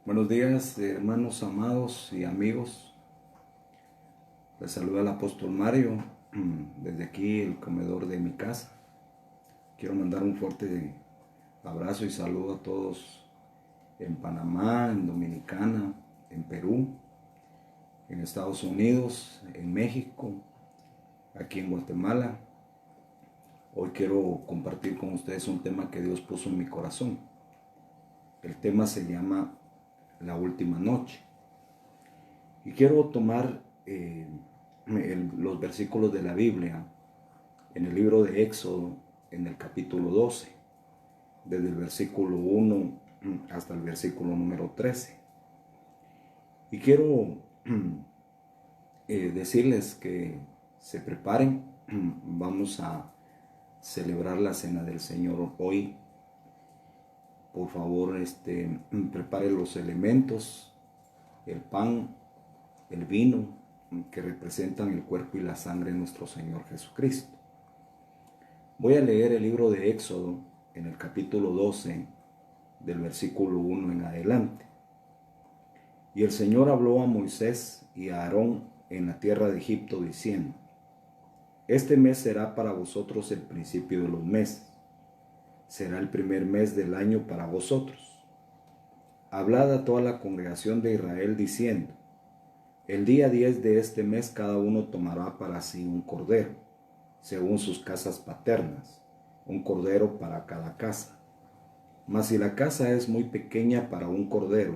Buenos días, hermanos amados y amigos. Les saluda el apóstol Mario desde aquí, el comedor de mi casa. Quiero mandar un fuerte abrazo y saludo a todos en Panamá, en Dominicana, en Perú, en Estados Unidos, en México, aquí en Guatemala. Hoy quiero compartir con ustedes un tema que Dios puso en mi corazón. El tema se llama La Última Noche. Y quiero tomar los versículos de la Biblia en el libro de Éxodo, en el capítulo 12, desde el versículo 1 hasta el versículo número 13. Y quiero decirles que se preparen. Vamos a celebrar la cena del Señor hoy. Por favor, prepare los elementos, el pan, el vino, que representan el cuerpo y la sangre de nuestro Señor Jesucristo. Voy a leer el libro de Éxodo en el capítulo 12, del versículo 1 en adelante. Y el Señor habló a Moisés y a Aarón en la tierra de Egipto, diciendo: Este mes será para vosotros el principio de los meses. Será el primer mes del año para vosotros. Hablad a toda la congregación de Israel, diciendo: El día 10 de este mes cada uno tomará para sí un cordero, según sus casas paternas, un cordero para cada casa. Mas si la casa es muy pequeña para un cordero,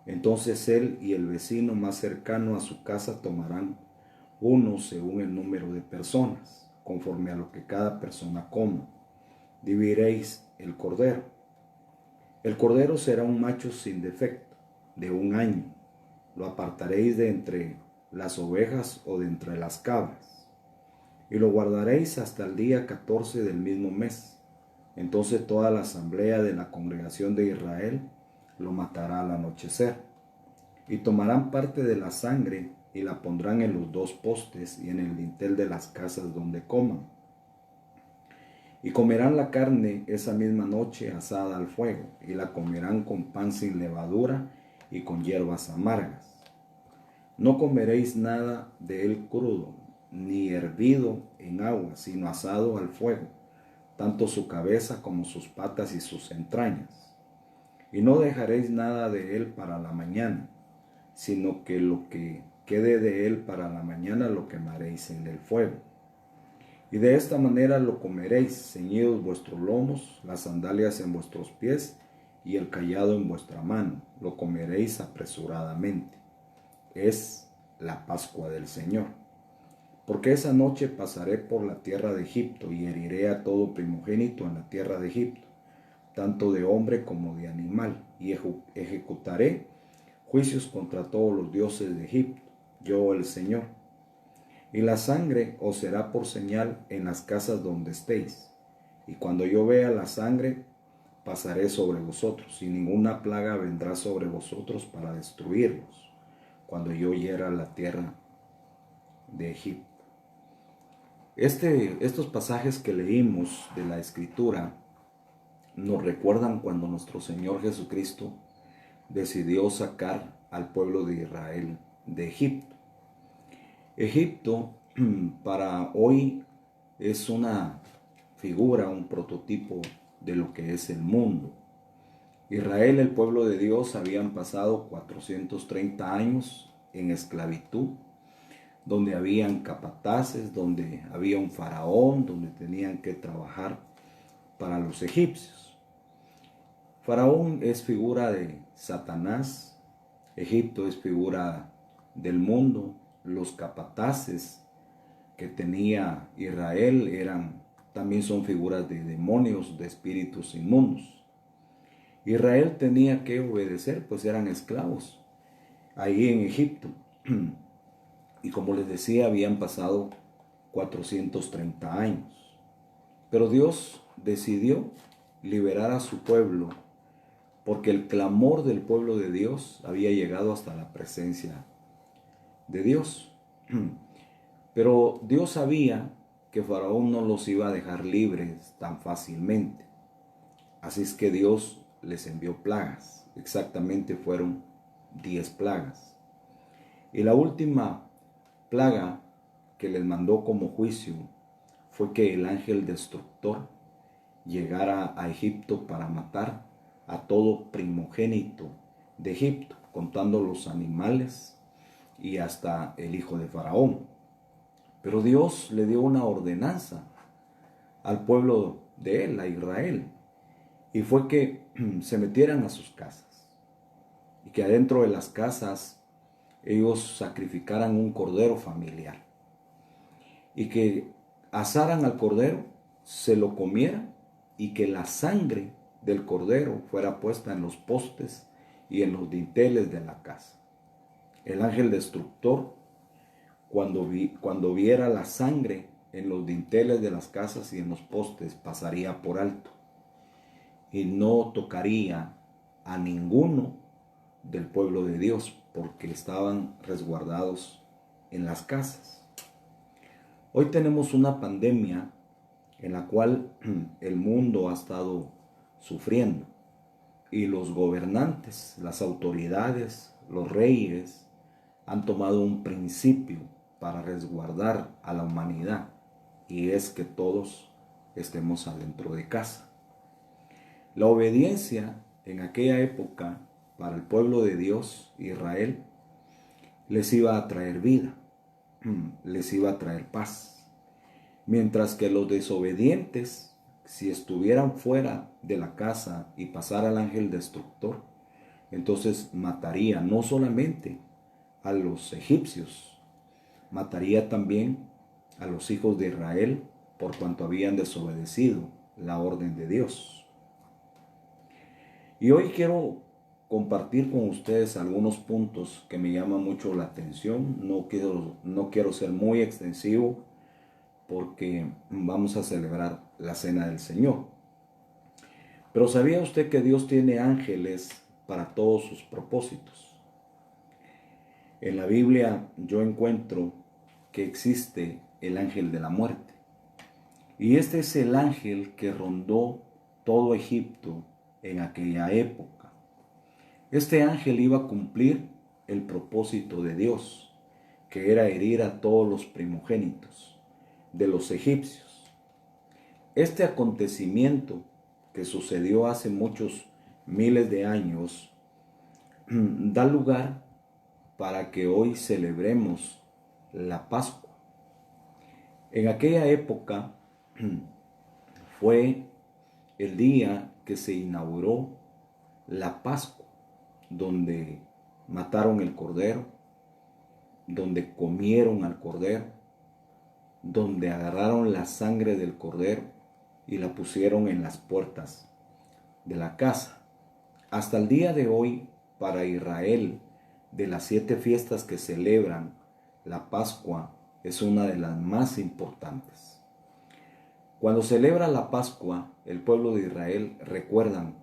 entonces él y el vecino más cercano a su casa tomarán uno según el número de personas, conforme a lo que cada persona coma. Dividiréis el cordero. El cordero será un macho sin defecto, de 1 año. Lo apartaréis de entre las ovejas o de entre las cabras, y lo guardaréis hasta el día 14 del mismo mes. Entonces toda la asamblea de la congregación de Israel lo matará al anochecer, y tomarán parte de la sangre y la pondrán en los 2 postes y en el dintel de las casas donde coman. Y comerán la carne esa misma noche asada al fuego, y la comerán con pan sin levadura y con hierbas amargas. No comeréis nada de él crudo, ni hervido en agua, sino asado al fuego, tanto su cabeza como sus patas y sus entrañas. Y no dejaréis nada de él para la mañana, sino que lo que quede de él para la mañana lo quemaréis en el fuego. Y de esta manera lo comeréis, ceñidos vuestros lomos, las sandalias en vuestros pies y el cayado en vuestra mano. Lo comeréis apresuradamente. Es la Pascua del Señor. Porque esa noche pasaré por la tierra de Egipto y heriré a todo primogénito en la tierra de Egipto, tanto de hombre como de animal, y ejecutaré juicios contra todos los dioses de Egipto, yo el Señor. Y la sangre os será por señal en las casas donde estéis. Y cuando yo vea la sangre, pasaré sobre vosotros, y ninguna plaga vendrá sobre vosotros para destruirlos, cuando yo hiera la tierra de Egipto. Estos pasajes que leímos de la Escritura nos recuerdan cuando nuestro Señor Jesucristo decidió sacar al pueblo de Israel de Egipto. Egipto para hoy es una figura, un prototipo de lo que es el mundo. Israel, el pueblo de Dios, habían pasado 430 años en esclavitud, donde habían capataces, donde había un faraón, donde tenían que trabajar para los egipcios. Faraón es figura de Satanás, Egipto es figura del mundo, los capataces que tenía Israel también son figuras de demonios, de espíritus inmundos. Israel tenía que obedecer, pues eran esclavos ahí en Egipto. Y como les decía, habían pasado 430 años. Pero Dios decidió liberar a su pueblo porque el clamor del pueblo de Dios había llegado hasta la presencia de Dios. Pero Dios sabía que Faraón no los iba a dejar libres tan fácilmente. Así es que Dios les envió plagas. Exactamente fueron 10 plagas. Y la última plaga que les mandó como juicio fue que el ángel destructor llegara a Egipto para matar a todo primogénito de Egipto, contando los animales y hasta el hijo de Faraón. Pero Dios le dio una ordenanza al pueblo de él, a Israel, y fue que se metieran a sus casas y que adentro de las casas ellos sacrificaran un cordero familiar y que asaran al cordero, se lo comieran y que la sangre del cordero fuera puesta en los postes y en los dinteles de la casa. El ángel destructor, cuando viera la sangre en los dinteles de las casas y en los postes, pasaría por alto y no tocaría a ninguno del pueblo de Dios porque estaban resguardados en las casas. Hoy tenemos una pandemia en la cual el mundo ha estado sufriendo y los gobernantes, las autoridades, los reyes han tomado un principio para resguardar a la humanidad, y es que todos estemos adentro de casa. La obediencia en aquella época para el pueblo de Dios, Israel, les iba a traer vida, les iba a traer paz. Mientras que los desobedientes, si estuvieran fuera de la casa y pasara el ángel destructor, entonces mataría no solamente a los egipcios, mataría también a los hijos de Israel por cuanto habían desobedecido la orden de Dios. Y hoy quiero compartir con ustedes algunos puntos que me llaman mucho la atención. No quiero ser muy extensivo porque vamos a celebrar la Cena del Señor. Pero ¿sabía usted que Dios tiene ángeles para todos sus propósitos? En la Biblia yo encuentro que existe el ángel de la muerte. Y este es el ángel que rondó todo Egipto en aquella época. Este ángel iba a cumplir el propósito de Dios, que era herir a todos los primogénitos de los egipcios. Este acontecimiento que sucedió hace muchos miles de años da lugar para que hoy celebremos la Pascua. En aquella época fue el día que se inauguró la Pascua, donde mataron el cordero, donde comieron al cordero, donde agarraron la sangre del cordero y la pusieron en las puertas de la casa. Hasta el día de hoy, para Israel, de las 7 fiestas que celebran, la Pascua es una de las más importantes. Cuando celebra la Pascua, el pueblo de Israel recuerdan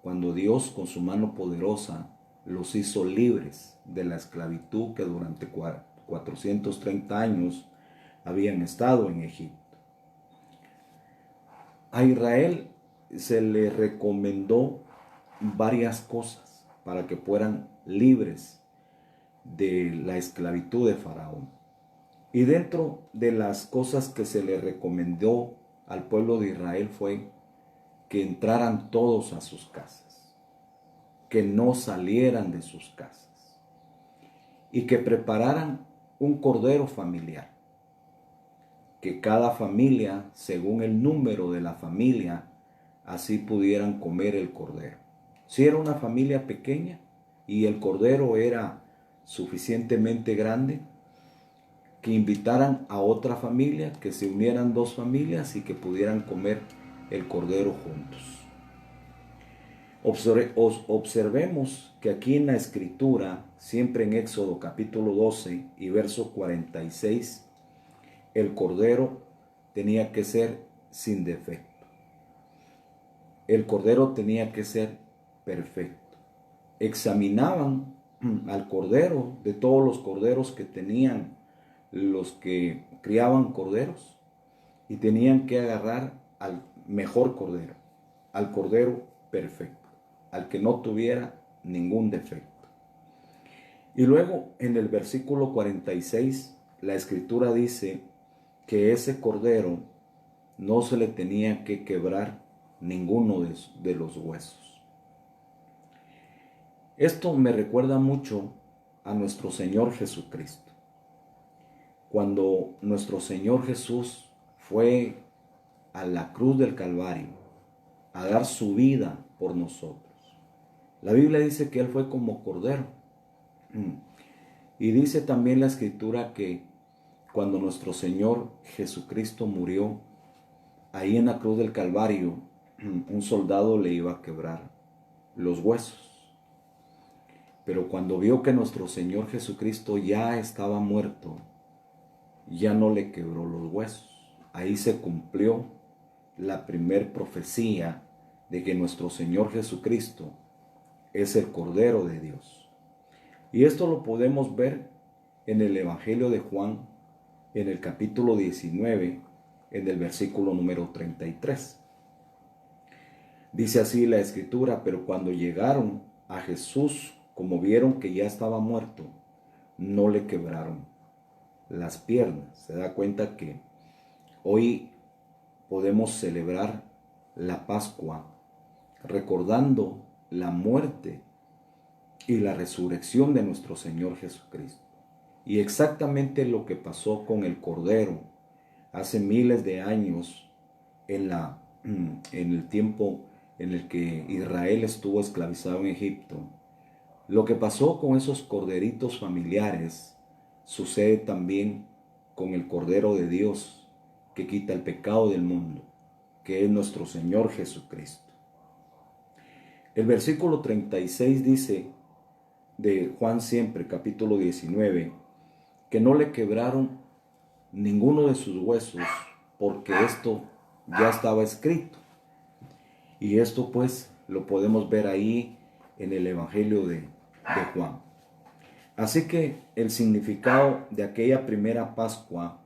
cuando Dios con su mano poderosa los hizo libres de la esclavitud que durante 430 años habían estado en Egipto. A Israel se le recomendó varias cosas para que fueran libres de la esclavitud de Faraón. Y dentro de las cosas que se le recomendó al pueblo de Israel fue que entraran todos a sus casas, que no salieran de sus casas y que prepararan un cordero familiar, que cada familia, según el número de la familia, así pudieran comer el cordero. Si era una familia pequeña y el cordero era suficientemente grande, que invitaran a otra familia, que se unieran 2 familias y que pudieran comer el cordero juntos. Observemos que aquí en la Escritura, siempre en Éxodo capítulo 12 y verso 46, el cordero tenía que ser sin defecto. El cordero tenía que ser perfecto. Examinaban al cordero, de todos los corderos que tenían los que criaban corderos, y tenían que agarrar al mejor cordero, al cordero perfecto. al que no tuviera ningún defecto. Y luego en el versículo 46, la escritura dice que ese cordero no se le tenía que quebrar ninguno de los huesos. Esto me recuerda mucho a nuestro Señor Jesucristo. Cuando nuestro Señor Jesús fue a la cruz del Calvario a dar su vida por nosotros. La Biblia dice que Él fue como cordero. Y dice también la escritura que cuando nuestro Señor Jesucristo murió, ahí en la cruz del Calvario, un soldado le iba a quebrar los huesos. Pero cuando vio que nuestro Señor Jesucristo ya estaba muerto, ya no le quebró los huesos. Ahí se cumplió la primer profecía de que nuestro Señor Jesucristo es el Cordero de Dios. Y esto lo podemos ver en el Evangelio de Juan, en el capítulo 19, en el versículo número 33. Dice así la escritura: pero cuando llegaron a Jesús, como vieron que ya estaba muerto, no le quebraron las piernas. Se da cuenta que hoy podemos celebrar la Pascua recordando la muerte y la resurrección de nuestro Señor Jesucristo. Y exactamente lo que pasó con el Cordero hace miles de años en el tiempo en el que Israel estuvo esclavizado en Egipto. Lo que pasó con esos corderitos familiares sucede también con el Cordero de Dios que quita el pecado del mundo, que es nuestro Señor Jesucristo. El versículo 36 dice de Juan siempre, capítulo 19, que no le quebraron ninguno de sus huesos, porque esto ya estaba escrito. Y esto pues lo podemos ver ahí en el Evangelio de Juan. Así que el significado de aquella primera Pascua,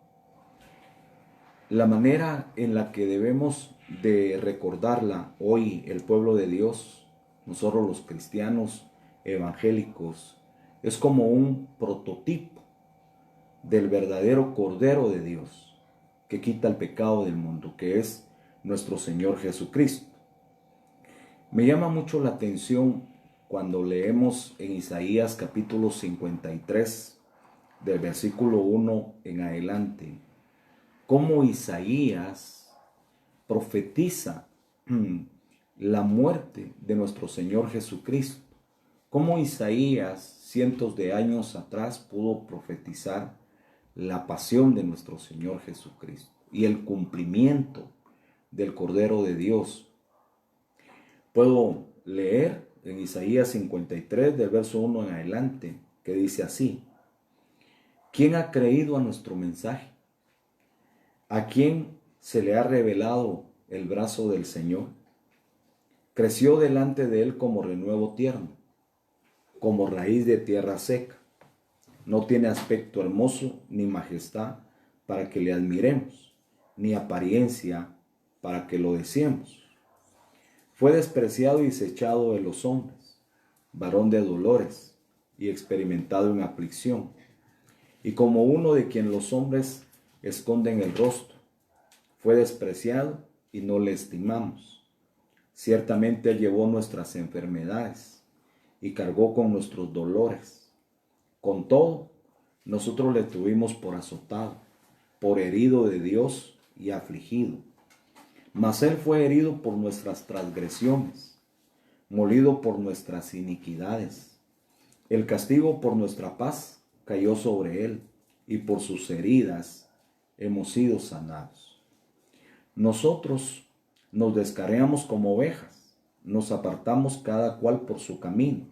la manera en la que debemos de recordarla hoy el pueblo de Dios, nosotros los cristianos evangélicos, es como un prototipo del verdadero Cordero de Dios que quita el pecado del mundo, que es nuestro Señor Jesucristo. Me llama mucho la atención cuando leemos en Isaías capítulo 53, del versículo 1 en adelante, cómo Isaías profetiza la muerte de nuestro Señor Jesucristo. Cómo Isaías, cientos de años atrás, pudo profetizar la pasión de nuestro Señor Jesucristo y el cumplimiento del Cordero de Dios. Puedo leer en Isaías 53, del verso 1 en adelante, que dice así: ¿quién ha creído a nuestro mensaje? ¿A quién se le ha revelado el brazo del Señor? Creció delante de él como renuevo tierno, como raíz de tierra seca. No tiene aspecto hermoso ni majestad para que le admiremos, ni apariencia para que lo deseemos. Fue despreciado y desechado de los hombres, varón de dolores y experimentado en aflicción, y como uno de quien los hombres esconden el rostro. Fue despreciado y no le estimamos. Ciertamente Él llevó nuestras enfermedades y cargó con nuestros dolores. Con todo, nosotros le tuvimos por azotado, por herido de Dios y afligido. Mas Él fue herido por nuestras transgresiones, molido por nuestras iniquidades. El castigo por nuestra paz cayó sobre Él, y por sus heridas hemos sido sanados. Nosotros nos descarriamos como ovejas, nos apartamos cada cual por su camino,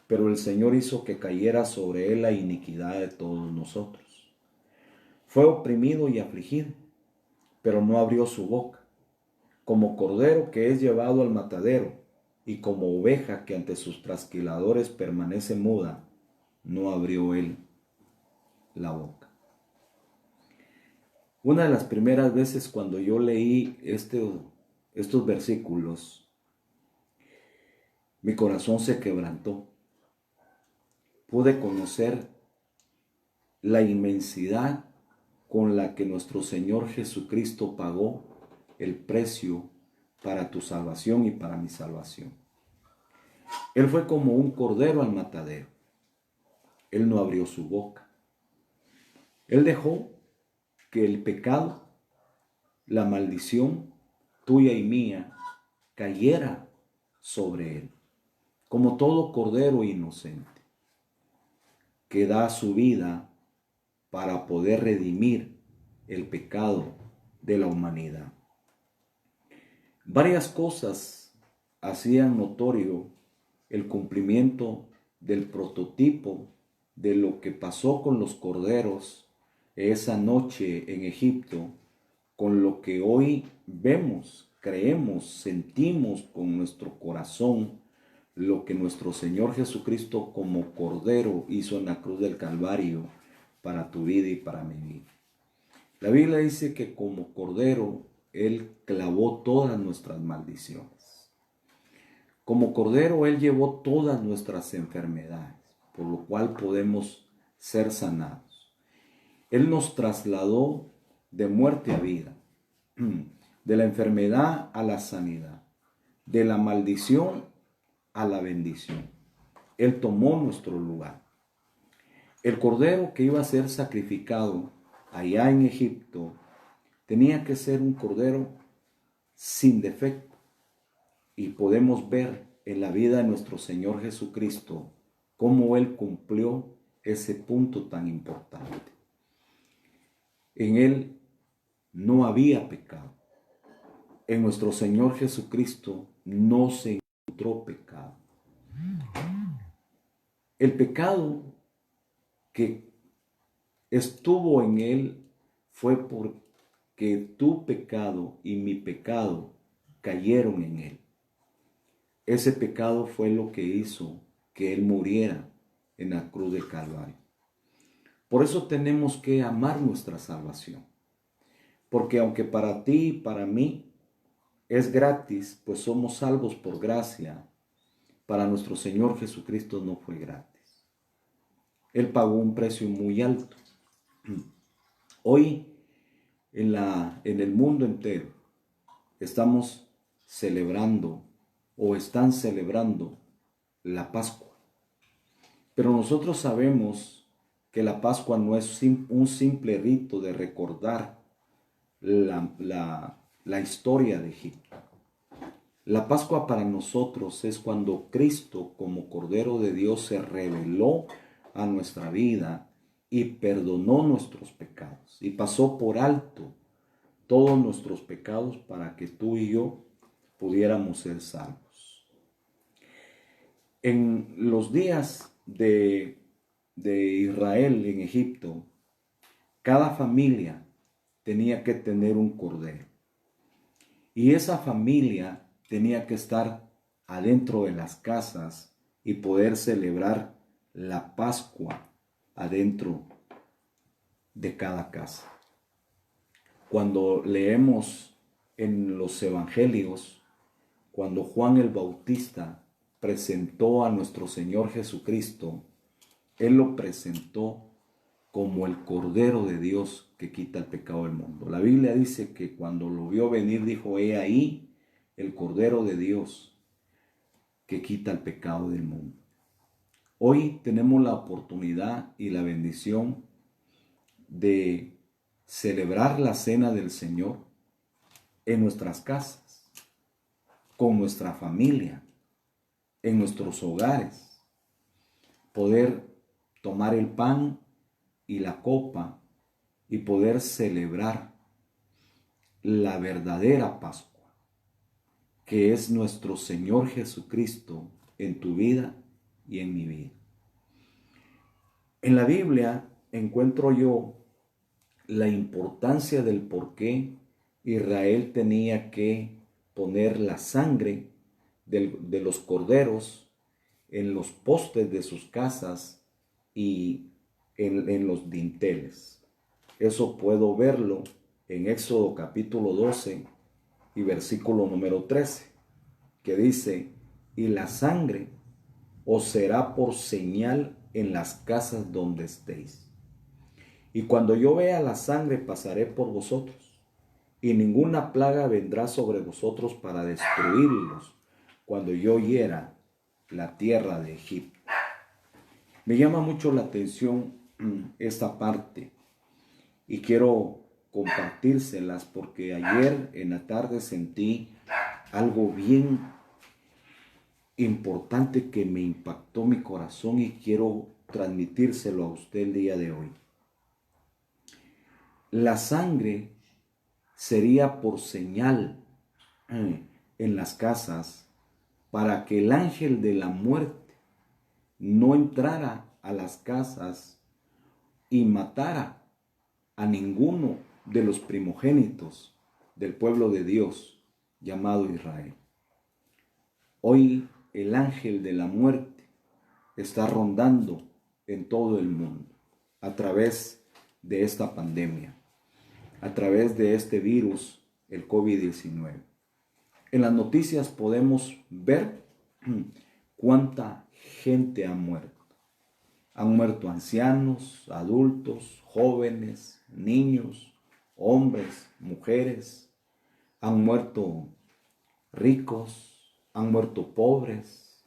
pero el Señor hizo que cayera sobre Él la iniquidad de todos nosotros. Fue oprimido y afligido, pero no abrió su boca. Como cordero que es llevado al matadero, y como oveja que ante sus trasquiladores permanece muda, no abrió Él la boca. Una de las primeras veces cuando yo leí estos versículos, mi corazón se quebrantó. Pude conocer la inmensidad con la que nuestro Señor Jesucristo pagó el precio para tu salvación y para mi salvación. Él fue como un cordero al matadero. Él no abrió su boca. Él dejó que el pecado, la maldición tuya y mía, cayera sobre él, como todo cordero inocente, que da su vida para poder redimir el pecado de la humanidad. Varias cosas hacían notorio el cumplimiento del prototipo de lo que pasó con los corderos esa noche en Egipto, con lo que hoy vemos, creemos, sentimos con nuestro corazón, lo que nuestro Señor Jesucristo como cordero hizo en la cruz del Calvario para tu vida y para mi vida. La Biblia dice que como cordero Él clavó todas nuestras maldiciones. Como cordero Él llevó todas nuestras enfermedades, por lo cual podemos ser sanados. Él nos trasladó de muerte a vida, de la enfermedad a la sanidad, de la maldición a la bendición. Él tomó nuestro lugar. El cordero que iba a ser sacrificado allá en Egipto tenía que ser un cordero sin defecto. Y podemos ver en la vida de nuestro Señor Jesucristo cómo Él cumplió ese punto tan importante. En Él no había pecado. En nuestro Señor Jesucristo no se encontró pecado. El pecado que estuvo en Él fue porque tu pecado y mi pecado cayeron en Él. Ese pecado fue lo que hizo que Él muriera en la cruz del Calvario. Por eso tenemos que amar nuestra salvación. Porque aunque para ti y para mí es gratis, pues somos salvos por gracia, para nuestro Señor Jesucristo no fue gratis. Él pagó un precio muy alto. Hoy en el mundo entero estamos celebrando o están celebrando la Pascua. Pero nosotros sabemos que la Pascua no es un simple rito de recordar la historia de Egipto. La Pascua para nosotros es cuando Cristo como Cordero de Dios se reveló a nuestra vida y perdonó nuestros pecados y pasó por alto todos nuestros pecados para que tú y yo pudiéramos ser salvos. En los días de Israel en Egipto, cada familia tenía que tener un cordero. Y esa familia tenía que estar adentro de las casas y poder celebrar la Pascua adentro de cada casa. Cuando leemos en los evangelios, cuando Juan el Bautista presentó a nuestro Señor Jesucristo, Él lo presentó como el Cordero de Dios que quita el pecado del mundo. La Biblia dice que cuando lo vio venir dijo, he ahí el Cordero de Dios que quita el pecado del mundo. Hoy tenemos la oportunidad y la bendición de celebrar la cena del Señor en nuestras casas, con nuestra familia, en nuestros hogares, poder tomar el pan y la copa y poder celebrar la verdadera Pascua, que es nuestro Señor Jesucristo en tu vida y en mi vida. En la Biblia encuentro yo la importancia del por qué Israel tenía que poner la sangre de los corderos en los postes de sus casas y en los dinteles. Eso puedo verlo en Éxodo capítulo 12 y versículo número 13, que dice, y la sangre os será por señal en las casas donde estéis. Y cuando yo vea la sangre pasaré por vosotros, y ninguna plaga vendrá sobre vosotros para destruirlos cuando yo hiera la tierra de Egipto. Me llama mucho la atención esta parte y quiero compartírselas porque ayer en la tarde sentí algo bien importante que me impactó mi corazón y quiero transmitírselo a usted el día de hoy. La sangre sería por señal en las casas para que el ángel de la muerte no entrara a las casas y matara a ninguno de los primogénitos del pueblo de Dios llamado Israel. Hoy el ángel de la muerte está rondando en todo el mundo a través de esta pandemia, a través de este virus, el COVID-19. En las noticias podemos ver cuánta gente ha muerto. Han muerto ancianos, adultos, jóvenes, niños, hombres, mujeres. Han muerto ricos, han muerto pobres.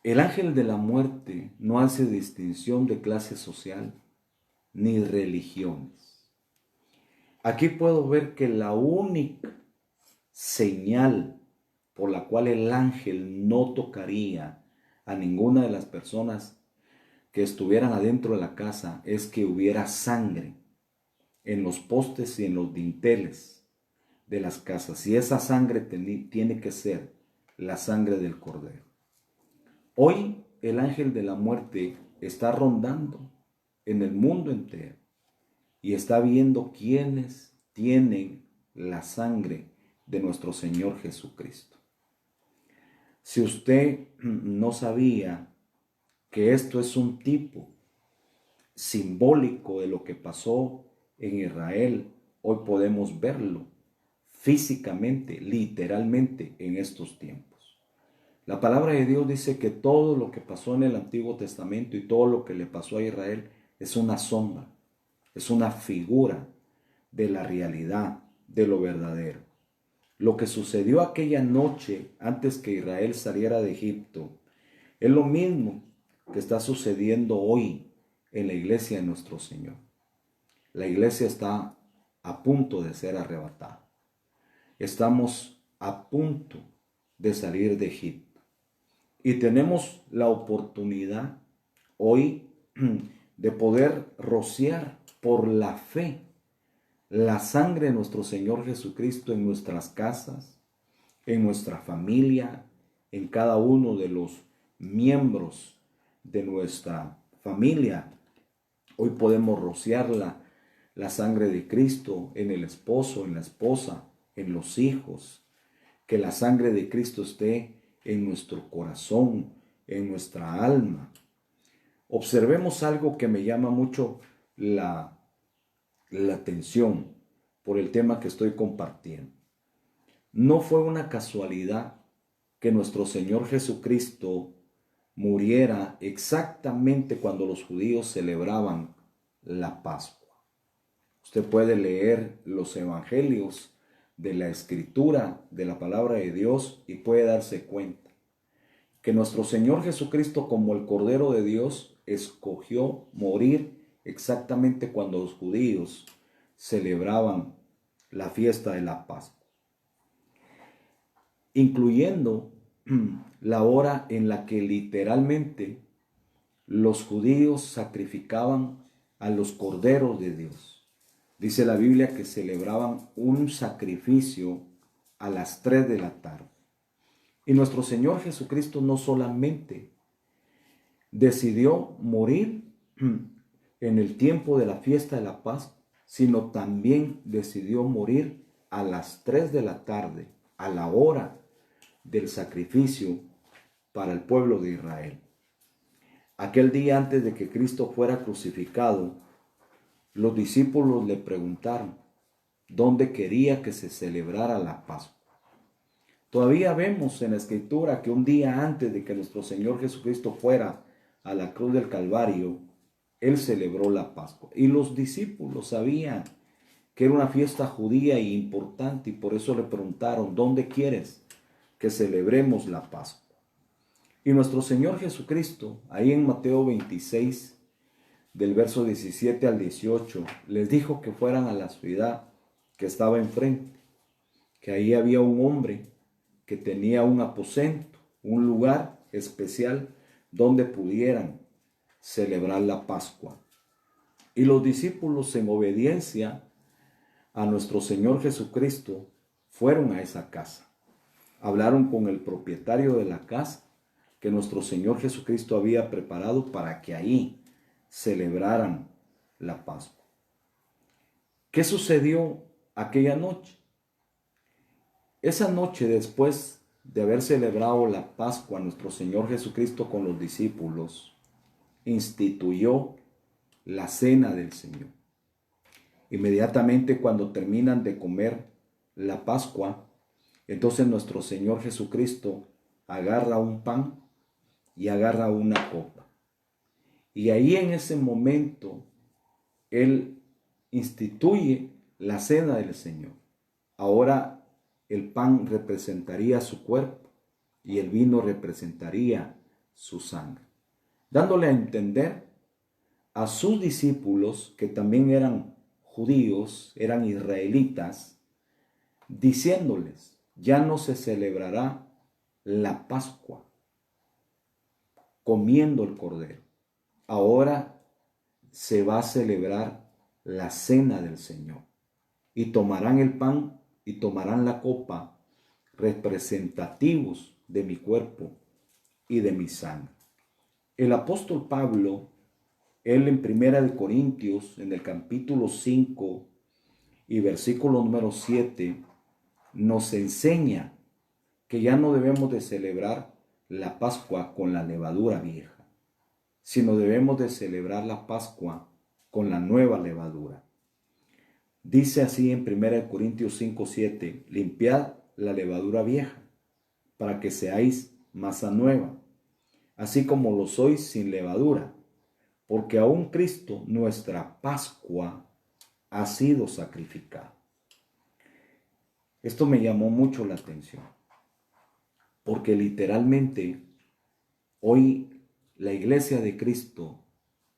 El ángel de la muerte no hace distinción de clase social ni religiones. Aquí puedo ver que la única señal por la cual el ángel no tocaría a ninguna de las personas que estuvieran adentro de la casa es que hubiera sangre en los postes y en los dinteles de las casas. Y esa sangre tiene que ser la sangre del Cordero. Hoy el ángel de la muerte está rondando en el mundo entero y está viendo quiénes tienen la sangre de nuestro Señor Jesucristo. Si usted no sabía que esto es un tipo simbólico de lo que pasó en Israel, hoy podemos verlo físicamente, literalmente en estos tiempos. La palabra de Dios dice que todo lo que pasó en el Antiguo Testamento y todo lo que le pasó a Israel es una sombra, es una figura de la realidad, de lo verdadero. Lo que sucedió aquella noche antes que Israel saliera de Egipto es lo mismo que está sucediendo hoy en la iglesia de nuestro Señor. La iglesia está a punto de ser arrebatada. Estamos a punto de salir de Egipto. Y tenemos la oportunidad hoy de poder rociar por la fe la sangre de nuestro Señor Jesucristo en nuestras casas, en nuestra familia, en cada uno de los miembros de nuestra familia. Hoy podemos rociar la sangre de Cristo en el esposo, en la esposa, en los hijos. Que la sangre de Cristo esté en nuestro corazón, en nuestra alma. Observemos algo que me llama mucho la atención por el tema que estoy compartiendo. No fue una casualidad que nuestro Señor Jesucristo muriera exactamente cuando los judíos celebraban la Pascua. Usted puede leer los evangelios de la Escritura, de la palabra de Dios, y puede darse cuenta que nuestro Señor Jesucristo, como el Cordero de Dios, escogió morir exactamente cuando los judíos celebraban la fiesta de la Pascua, incluyendo la hora en la que literalmente los judíos sacrificaban a los corderos de Dios. Dice la Biblia que celebraban un sacrificio a las 3 de la tarde. Y nuestro Señor Jesucristo no solamente decidió morir en el tiempo de la fiesta de la Pascua, sino también decidió morir a las 3 de la tarde, a la hora del sacrificio para el pueblo de Israel. Aquel día antes de que Cristo fuera crucificado, los discípulos le preguntaron dónde quería que se celebrara la Pascua. Todavía vemos en la Escritura que un día antes de que nuestro Señor Jesucristo fuera a la cruz del Calvario, Él celebró la Pascua. Y los discípulos sabían que era una fiesta judía y importante, y por eso le preguntaron, ¿dónde quieres que celebremos la Pascua? Y nuestro Señor Jesucristo, ahí en Mateo 26, del verso 17 al 18, les dijo que fueran a la ciudad que estaba enfrente, que ahí había un hombre que tenía un aposento, un lugar especial donde pudieran celebrar la Pascua. Y los discípulos, en obediencia a nuestro Señor Jesucristo, fueron a esa casa. Hablaron con el propietario de la casa que nuestro Señor Jesucristo había preparado para que ahí celebraran la Pascua. ¿Qué sucedió aquella noche? Esa noche, después de haber celebrado la Pascua, nuestro Señor Jesucristo con los discípulos instituyó la cena del Señor. Inmediatamente cuando terminan de comer la Pascua, entonces nuestro Señor Jesucristo agarra un pan y agarra una copa. Y ahí en ese momento Él instituye la cena del Señor. Ahora el pan representaría su cuerpo y el vino representaría su sangre, dándole a entender a sus discípulos, que también eran judíos, eran israelitas, diciéndoles, ya no se celebrará la Pascua comiendo el cordero. Ahora se va a celebrar la cena del Señor. Y tomarán el pan y tomarán la copa, representativos de mi cuerpo y de mi sangre. El apóstol Pablo, él en Primera de Corintios, en el capítulo 5 y versículo número 7, nos enseña que ya no debemos de celebrar la Pascua con la levadura vieja, sino debemos de celebrar la Pascua con la nueva levadura. Dice así en 1 Corintios 5:7, limpiad la levadura vieja, para que seáis masa nueva, así como lo sois sin levadura, porque aún Cristo, nuestra Pascua, ha sido sacrificado. Esto me llamó mucho la atención, porque literalmente hoy la Iglesia de Cristo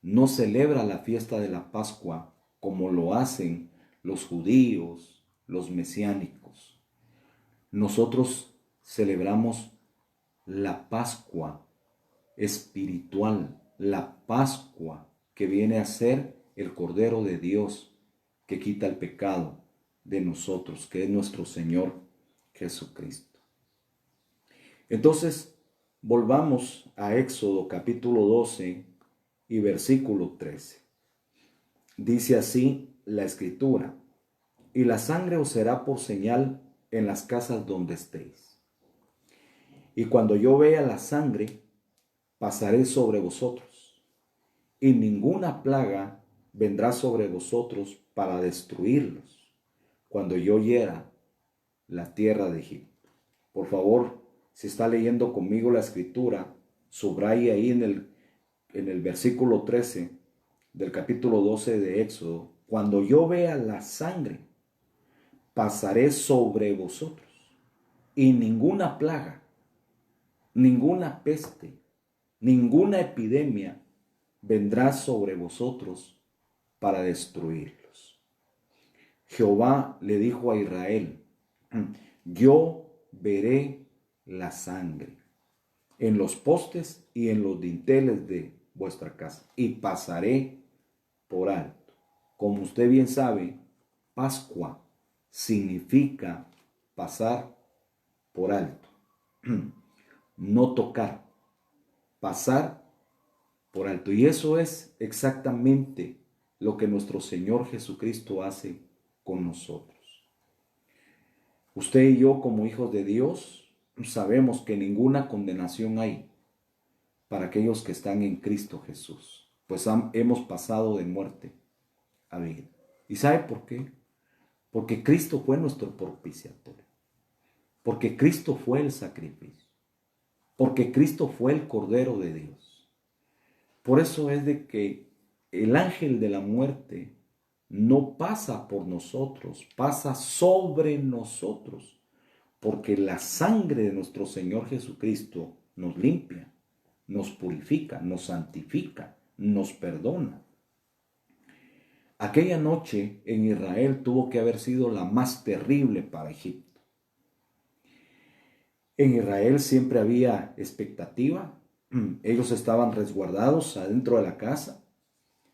no celebra la fiesta de la Pascua como lo hacen los judíos, los mesiánicos. Nosotros celebramos la Pascua espiritual, la Pascua que viene a ser el Cordero de Dios que quita el pecado de nosotros, que es nuestro Señor Jesucristo. Entonces, volvamos a Éxodo capítulo 12 y versículo 13. Dice así la Escritura: y la sangre os será por señal en las casas donde estéis. Y cuando yo vea la sangre, pasaré sobre vosotros, y ninguna plaga vendrá sobre vosotros para destruirlos, cuando yo hiera la tierra de Egipto. Por favor, si está leyendo conmigo la Escritura, subraye ahí en el versículo 13 del capítulo 12 de Éxodo: cuando yo vea la sangre, pasaré sobre vosotros, y ninguna plaga, ninguna peste, ninguna epidemia vendrá sobre vosotros para destruirlos. Jehová le dijo a Israel: yo veré la sangre en los postes y en los dinteles de vuestra casa, y pasaré por alto. Como usted bien sabe, Pascua significa pasar por alto, no tocar, pasar por alto. Y eso es exactamente lo que nuestro Señor Jesucristo hace con nosotros. Usted y yo, como hijos de Dios, sabemos que ninguna condenación hay para aquellos que están en Cristo Jesús, pues hemos pasado de muerte a vida. ¿Y sabe por qué? Porque Cristo fue nuestro propiciatorio. porque Cristo fue el sacrificio, porque Cristo fue el Cordero de Dios. Por eso es de que el ángel de la muerte no pasa por nosotros, pasa sobre nosotros, porque la sangre de nuestro Señor Jesucristo nos limpia, nos purifica, nos santifica, nos perdona. Aquella noche en Israel tuvo que haber sido la más terrible para Egipto. En Israel siempre había expectativa. Ellos estaban resguardados adentro de la casa.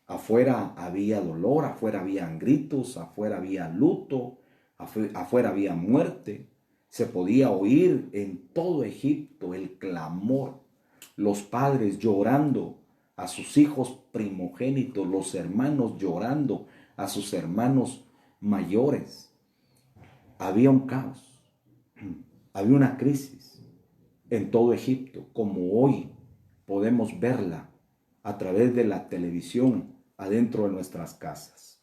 Afuera había dolor, afuera habían gritos, afuera había luto, afuera había muerte. Se podía oír en todo Egipto el clamor, los padres llorando a sus hijos primogénitos, los hermanos llorando a sus hermanos mayores. Había un caos, había una crisis en todo Egipto, como hoy podemos verla a través de la televisión adentro de nuestras casas.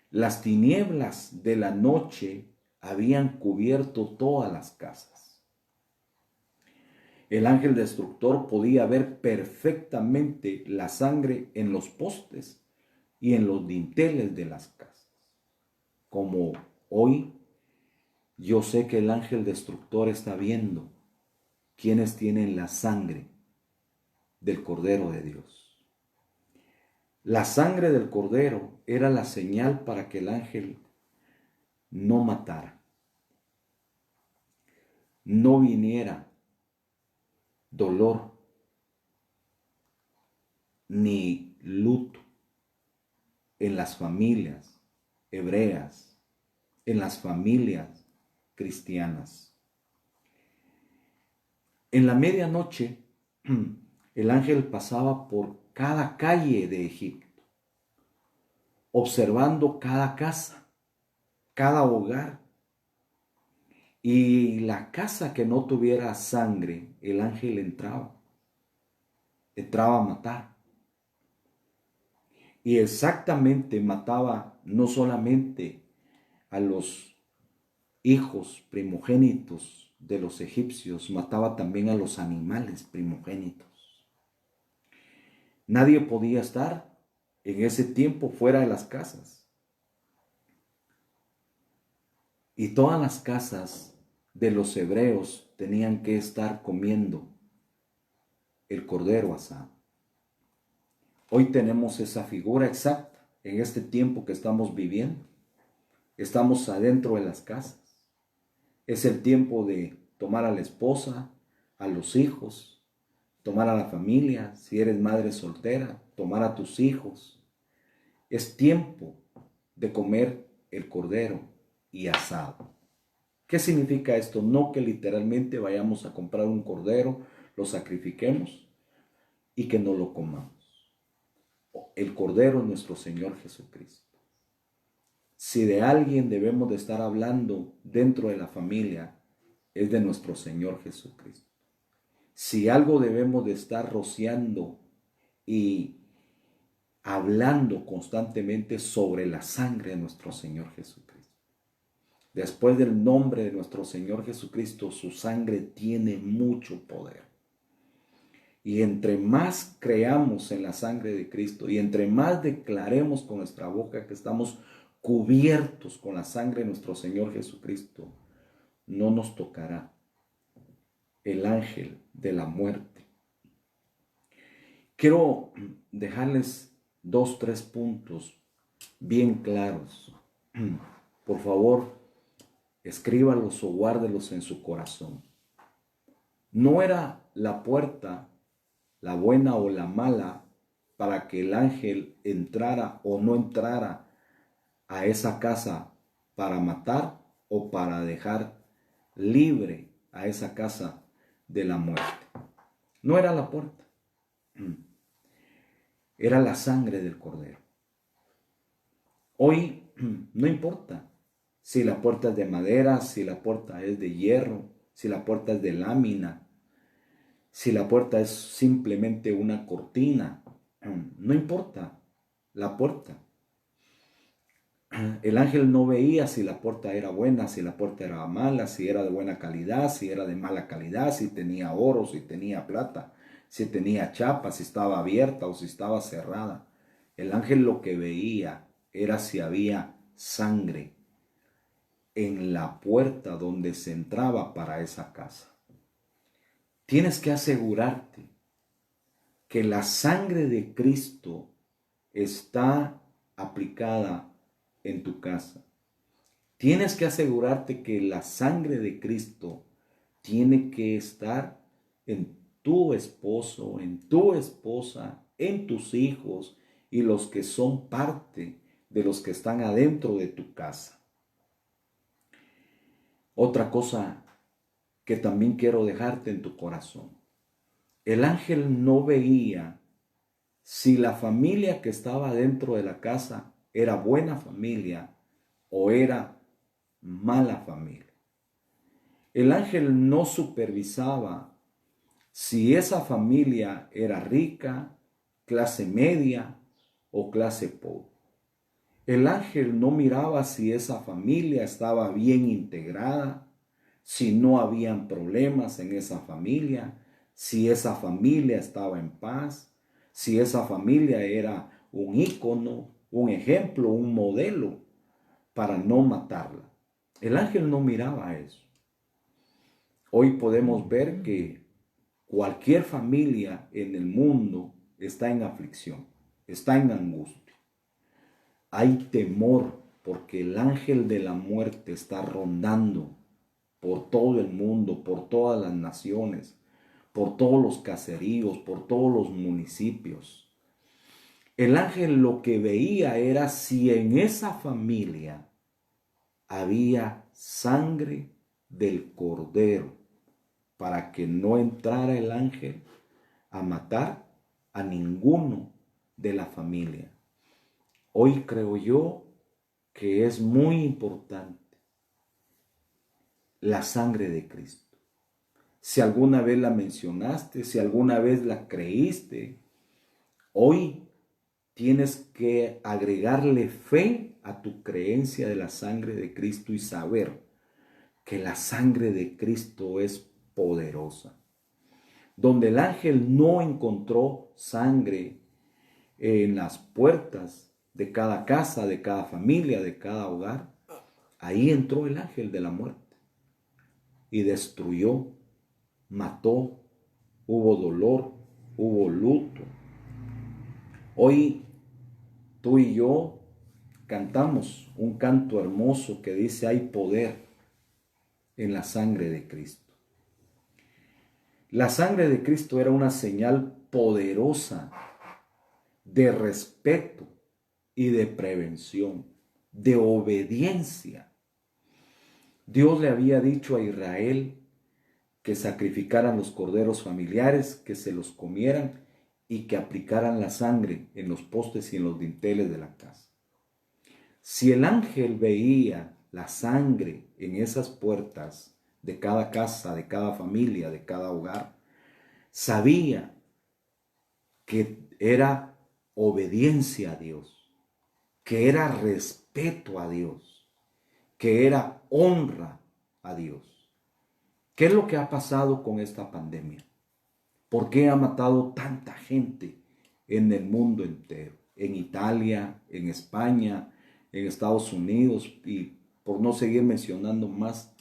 Las tinieblas de la noche habían cubierto todas las casas. El ángel destructor podía ver perfectamente la sangre en los postes y en los dinteles de las casas. Como hoy, yo sé que el ángel destructor está viendo quienes tienen la sangre del Cordero de Dios. La sangre del Cordero era la señal para que el ángel no matara, no viniera dolor ni luto en las familias hebreas, en las familias cristianas. En la medianoche, el ángel pasaba por cada calle de Egipto, observando cada casa, cada hogar. Y la casa que no tuviera sangre, el ángel entraba a matar. Y exactamente mataba no solamente a los hijos primogénitos de los egipcios, mataba también a los animales primogénitos. Nadie podía estar en ese tiempo fuera de las casas. Y todas las casas de los hebreos tenían que estar comiendo el cordero asado. Hoy tenemos esa figura exacta en este tiempo que estamos viviendo. Estamos adentro de las casas. Es el tiempo de tomar a la esposa, a los hijos, tomar a la familia, si eres madre soltera, tomar a tus hijos. Es tiempo de comer el cordero y asado. ¿Qué significa esto? No que literalmente vayamos a comprar un cordero, lo sacrifiquemos y que no lo comamos. El cordero es nuestro Señor Jesucristo. Si de alguien debemos de estar hablando dentro de la familia, es de nuestro Señor Jesucristo. Si algo debemos de estar rociando y hablando constantemente sobre la sangre de nuestro Señor Jesucristo. Después del nombre de nuestro Señor Jesucristo, su sangre tiene mucho poder. Y entre más creamos en la sangre de Cristo y entre más declaremos con nuestra boca que estamos cubiertos con la sangre de nuestro Señor Jesucristo, no nos tocará el ángel de la muerte. Quiero dejarles 2-3 puntos bien claros. Por favor, escríbalos o guárdelos en su corazón. No era la puerta la buena o la mala para que el ángel entrara o no entrara a esa casa para matar o para dejar libre a esa casa de la muerte. No era la puerta, era la sangre del cordero. Hoy no importa si la puerta es de madera, si la puerta es de hierro, si la puerta es de lámina, si la puerta es simplemente una cortina, no importa la puerta. El ángel no veía si la puerta era buena, si la puerta era mala, si era de buena calidad, si era de mala calidad, si tenía oro, si tenía plata, si tenía chapa, si estaba abierta o si estaba cerrada. El ángel lo que veía era si había sangre en la puerta donde se entraba para esa casa. Tienes que asegurarte que la sangre de Cristo está aplicada en tu casa. Tienes que asegurarte que la sangre de Cristo tiene que estar en tu esposo, en tu esposa, en tus hijos y los que son parte de los que están adentro de tu casa. Otra cosa que también quiero dejarte en tu corazón. El ángel no veía si la familia que estaba dentro de la casa era buena familia o era mala familia. El ángel no supervisaba si esa familia era rica, clase media o clase pobre. El ángel no miraba si esa familia estaba bien integrada, si no habían problemas en esa familia, si esa familia estaba en paz, si esa familia era un ícono, un ejemplo, un modelo para no matarla. El ángel no miraba eso. Hoy podemos ver que cualquier familia en el mundo está en aflicción, está en angustia. Hay temor porque el ángel de la muerte está rondando por todo el mundo, por todas las naciones, por todos los caseríos, por todos los municipios. El ángel lo que veía era si en esa familia había sangre del cordero, para que no entrara el ángel a matar a ninguno de la familia. Hoy creo yo que es muy importante la sangre de Cristo. Si alguna vez la mencionaste, si alguna vez la creíste, hoy tienes que agregarle fe a tu creencia de la sangre de Cristo y saber que la sangre de Cristo es poderosa. Donde el ángel no encontró sangre en las puertas de cada casa, de cada familia, de cada hogar, ahí entró el ángel de la muerte y destruyó, mató, hubo dolor, hubo luto. Hoy tú y yo cantamos un canto hermoso que dice: hay poder en la sangre de Cristo. La sangre de Cristo era una señal poderosa de respeto y de prevención, de obediencia. Dios le había dicho a Israel que sacrificaran los corderos familiares, que se los comieran y que aplicaran la sangre en los postes y en los dinteles de la casa. Si el ángel veía la sangre en esas puertas de cada casa, de cada familia, de cada hogar, sabía que era obediencia a Dios, que era respeto a Dios, que era honra a Dios. ¿Qué es lo que ha pasado con esta pandemia? ¿Por qué ha matado tanta gente en el mundo entero? En Italia, en España, en Estados Unidos y por no seguir mencionando más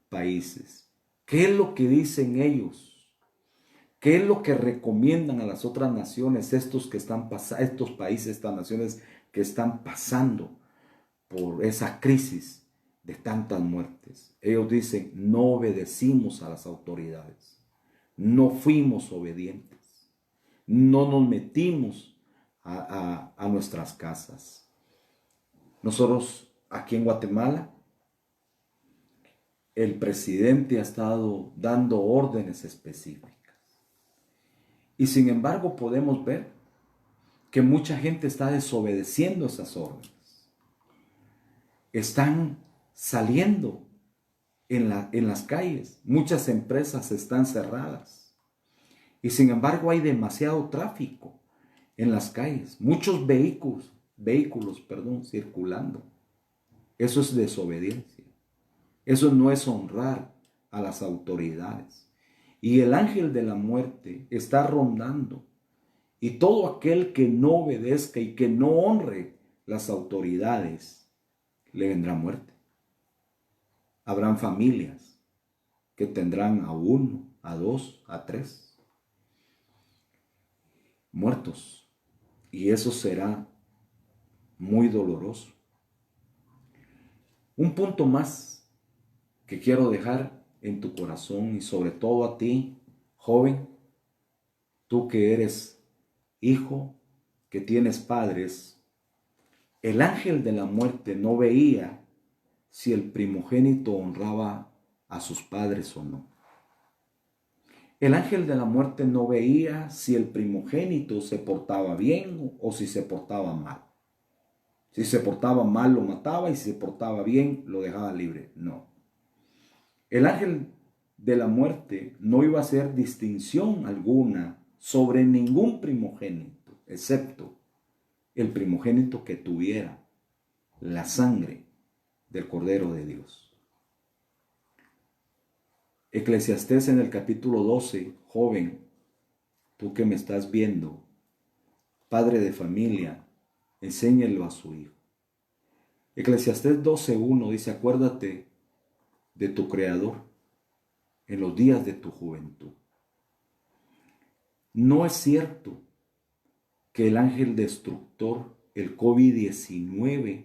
países. ¿Qué es lo que dicen ellos? ¿Qué es lo que recomiendan a las otras naciones, estos países, estas naciones que están pasando por esa crisis de tantas muertes? Ellos dicen: no obedecimos a las autoridades, no fuimos obedientes, no nos metimos a nuestras casas. Nosotros aquí en Guatemala, el presidente ha estado dando órdenes específicas. Y sin embargo podemos ver que mucha gente está desobedeciendo esas órdenes. Están saliendo en las calles. Muchas empresas están cerradas. Y sin embargo hay demasiado tráfico en las calles. Muchos vehículos circulando. Eso es desobediencia. Eso no es honrar a las autoridades. Y el ángel de la muerte está rondando. Y todo aquel que no obedezca y que no honre las autoridades, le vendrá muerte. Habrán familias que tendrán a uno, a dos, a tres muertos. Y eso será muy doloroso. Un punto más que quiero dejar en tu corazón y sobre todo a ti, joven, tú que eres hijo, que tienes padres, el ángel de la muerte no veía si el primogénito honraba a sus padres o no. El ángel de la muerte no veía si el primogénito se portaba bien o si se portaba mal. Si se portaba mal lo mataba y si se portaba bien lo dejaba libre. No. El ángel de la muerte no iba a hacer distinción alguna sobre ningún primogénito, excepto el primogénito que tuviera la sangre del Cordero de Dios. Eclesiastés en el capítulo 12, joven, tú que me estás viendo, padre de familia, enséñelo a su hijo. Eclesiastés 12:1 dice, acuérdate de tu Creador en los días de tu juventud. No es cierto que el ángel destructor, el COVID-19,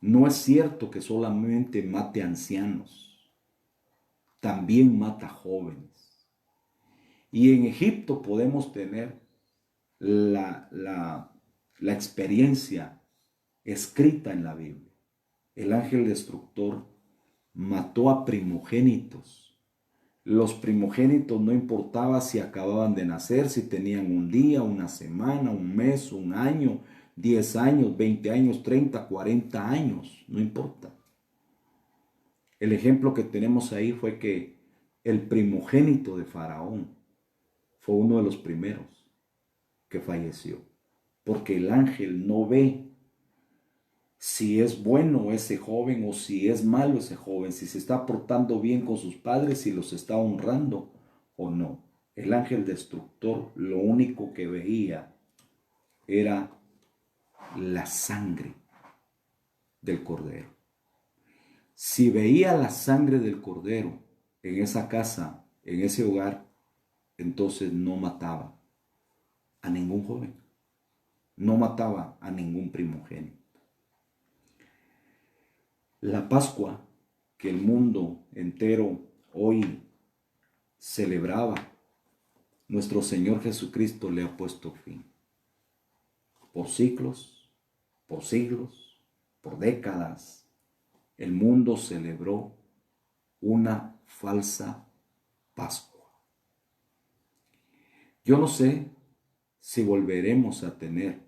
no es cierto que solamente mate ancianos, también mata jóvenes. Y en Egipto podemos tener la experiencia escrita en la Biblia. El ángel destructor mató a primogénitos. Los primogénitos no importaba si acababan de nacer, si tenían un día, una semana, un mes, un año, 10 años, 20 años, 30, 40 años, no importa. El ejemplo que tenemos ahí fue que el primogénito de Faraón fue uno de los primeros que falleció, porque el ángel no ve si es bueno ese joven o si es malo ese joven, si se está portando bien con sus padres, si los está honrando o no. El ángel destructor lo único que veía era la sangre del cordero. Si veía la sangre del cordero en esa casa, en ese hogar, entonces no mataba a ningún joven, no mataba a ningún primogénito. La Pascua que el mundo entero hoy celebraba, nuestro Señor Jesucristo le ha puesto fin. Por siglos, por décadas, el mundo celebró una falsa Pascua. Yo no sé si volveremos a tener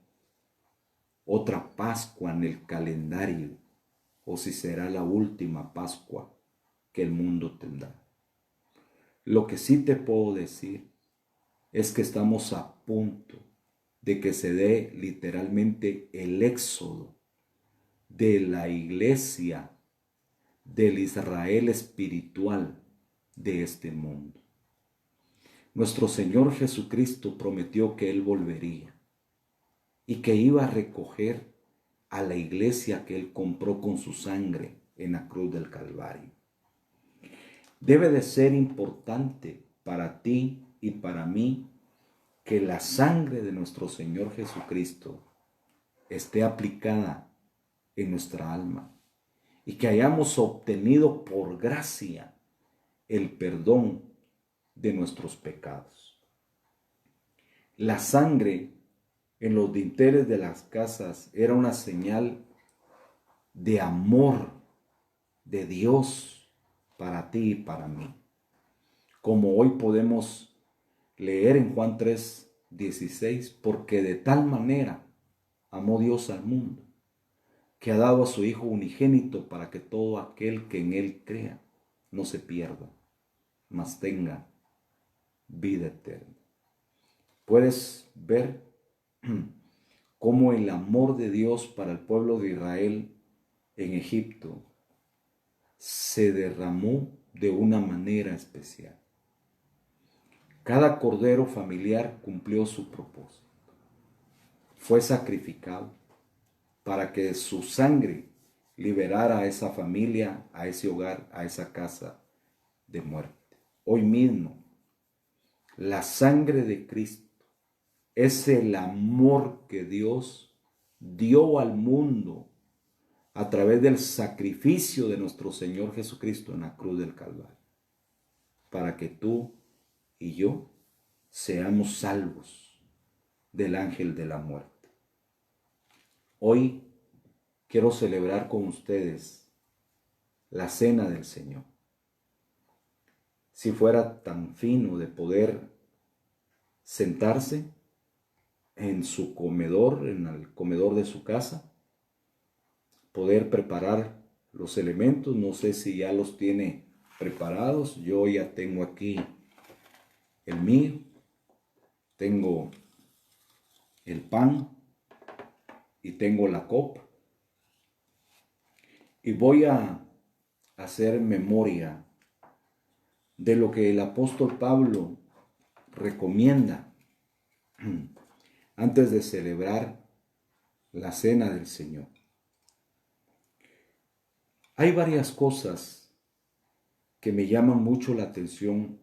otra Pascua en el calendario o si será la última Pascua que el mundo tendrá. Lo que sí te puedo decir es que estamos a punto de que se dé literalmente el éxodo de la iglesia, del Israel espiritual de este mundo. Nuestro Señor Jesucristo prometió que Él volvería y que iba a recoger a la iglesia que Él compró con su sangre en la cruz del Calvario. Debe de ser importante para ti y para mí que la sangre de nuestro Señor Jesucristo esté aplicada en nuestra alma y que hayamos obtenido por gracia el perdón de nuestros pecados. La sangre en los dinteles de las casas era una señal de amor de Dios para ti y para mí. Como hoy podemos leer en Juan 3:16, porque de tal manera amó Dios al mundo, que ha dado a su Hijo unigénito para que todo aquel que en Él crea no se pierda, mas tenga vida eterna. Puedes ver cómo el amor de Dios para el pueblo de Israel en Egipto se derramó de una manera especial. Cada cordero familiar cumplió su propósito. Fue sacrificado para que su sangre liberara a esa familia, a ese hogar, a esa casa de muerte. Hoy mismo, la sangre de Cristo es el amor que Dios dio al mundo a través del sacrificio de nuestro Señor Jesucristo en la cruz del Calvario, para que tú y yo seamos salvos del ángel de la muerte. Hoy quiero celebrar con ustedes la cena del Señor. Si fuera tan fino de poder sentarse en su comedor, en el comedor de su casa, poder preparar los elementos, no sé si ya los tiene preparados, yo ya tengo aquí el mío, tengo el pan y tengo la copa. Y voy a hacer memoria de lo que el apóstol Pablo recomienda antes de celebrar la cena del Señor. Hay varias cosas que me llaman mucho la atención